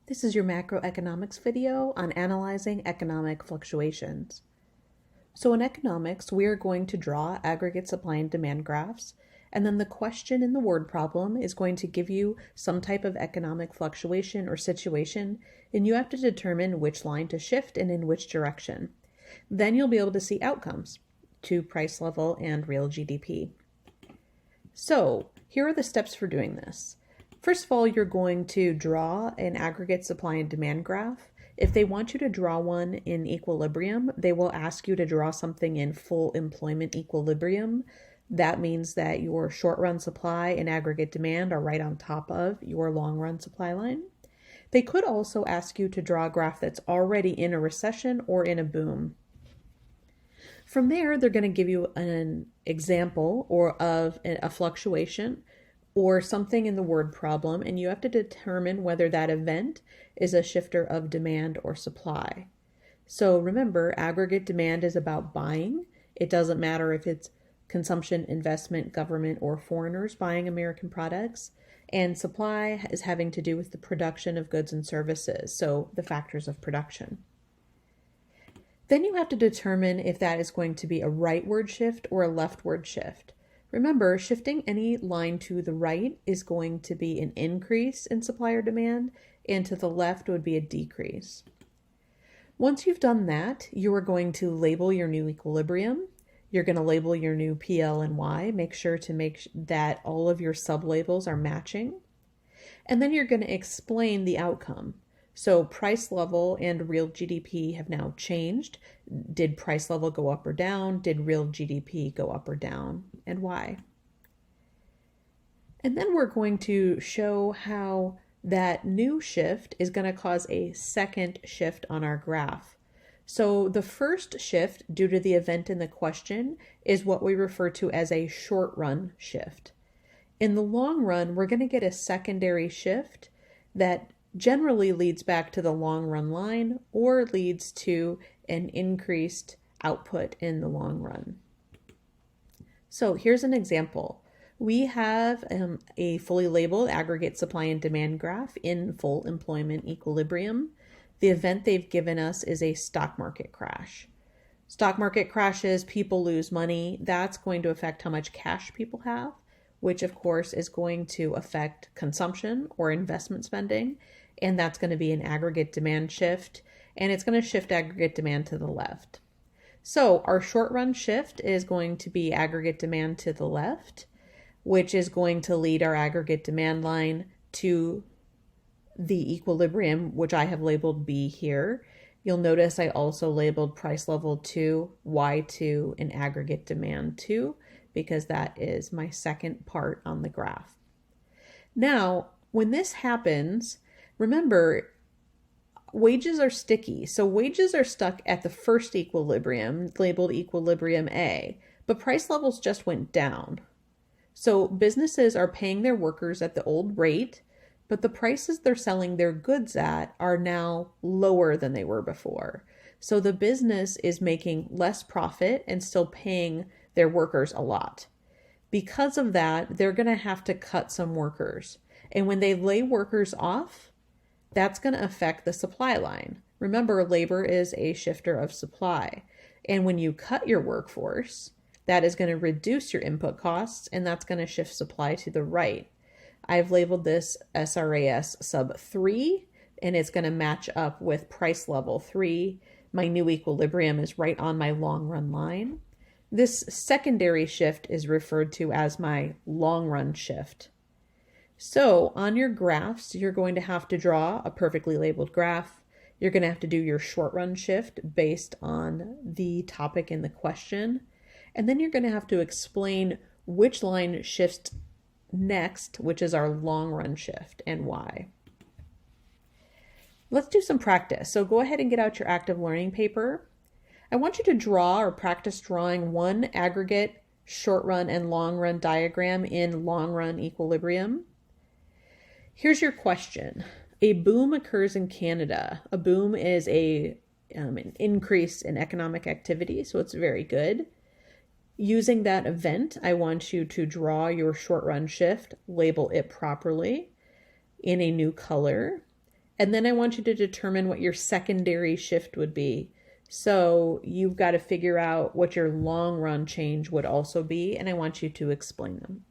This is your macroeconomics video on analyzing economic fluctuations. So in economics, we are going to draw aggregate supply and demand graphs, and then the question in the word problem is going to give you some type of economic fluctuation or situation, and you have to determine which line to shift and in which direction. Then you'll be able to see outcomes to price level and real GDP. So here are the steps for doing this. First of all, you're going to draw an aggregate supply and demand graph. If they want you to draw one in equilibrium, they will ask you to draw something in full employment equilibrium. That means that your short-run supply and aggregate demand are right on top of your long-run supply line. They could also ask you to draw a graph that's already in a recession or in a boom. From there, they're going to give you an example of a fluctuation or something in the word problem, and you have to determine whether that event is a shifter of demand or supply. So remember, aggregate demand is about buying. It doesn't matter if it's consumption, investment, government, or foreigners buying American products. And supply is having to do with the production of goods and services, so the factors of production. Then you have to determine if that is going to be a rightward shift or a leftward shift. Remember, shifting any line to the right is going to be an increase in supply or demand, and to the left would be a decrease. Once you've done that, you are going to label your new equilibrium. You're going to label your new PL and Y. Make sure to make that all of your sublabels are matching. And then you're going to explain the outcome. So price level and real GDP have now changed. Did price level go up or down? Did real GDP go up or down? And why? And then we're going to show how that new shift is going to cause a second shift on our graph. So the first shift, due to the event in the question, is what we refer to as a short run shift. In the long run, we're going to get a secondary shift that generally leads back to the long run line or leads to an increased output in the long run. So here's an example. We have a fully labeled aggregate supply and demand graph in full employment equilibrium. The event they've given us is a stock market crash. Stock market crashes, people lose money. That's going to affect how much cash people have, which of course is going to affect consumption or investment spending. And that's going to be an aggregate demand shift, and it's going to shift aggregate demand to the left. So our short run shift is going to be aggregate demand to the left, which is going to lead our aggregate demand line to the equilibrium, which I have labeled B here. You'll notice I also labeled price level 2, Y2, and aggregate demand 2, because that is my second part on the graph. Now, when this happens, remember, wages are sticky. So wages are stuck at the first equilibrium, labeled equilibrium A, but price levels just went down. So businesses are paying their workers at the old rate, but the prices they're selling their goods at are now lower than they were before. So the business is making less profit and still paying their workers a lot. Because of that, they're going to have to cut some workers. And when they lay workers off, that's going to affect the supply line. Remember, labor is a shifter of supply. And when you cut your workforce, that is going to reduce your input costs, and that's going to shift supply to the right. I've labeled this SRAS sub 3, and it's going to match up with price level 3. My new equilibrium is right on my long run line. This secondary shift is referred to as my long run shift. So on your graphs, you're going to have to draw a perfectly labeled graph. You're going to have to do your short run shift based on the topic in the question. And then you're going to have to explain which line shifts next, which is our long run shift, and why. Let's do some practice. So go ahead and get out your active learning paper. I want you to draw or practice drawing one aggregate short run and long run diagram in long run equilibrium. Here's your question. A boom occurs in Canada. A boom is an increase in economic activity, so it's very good. Using that event, I want you to draw your short run shift, label it properly in a new color, And then I want you to determine what your secondary shift would be. So you've got to figure out what your long run change would also be, and I want you to explain them.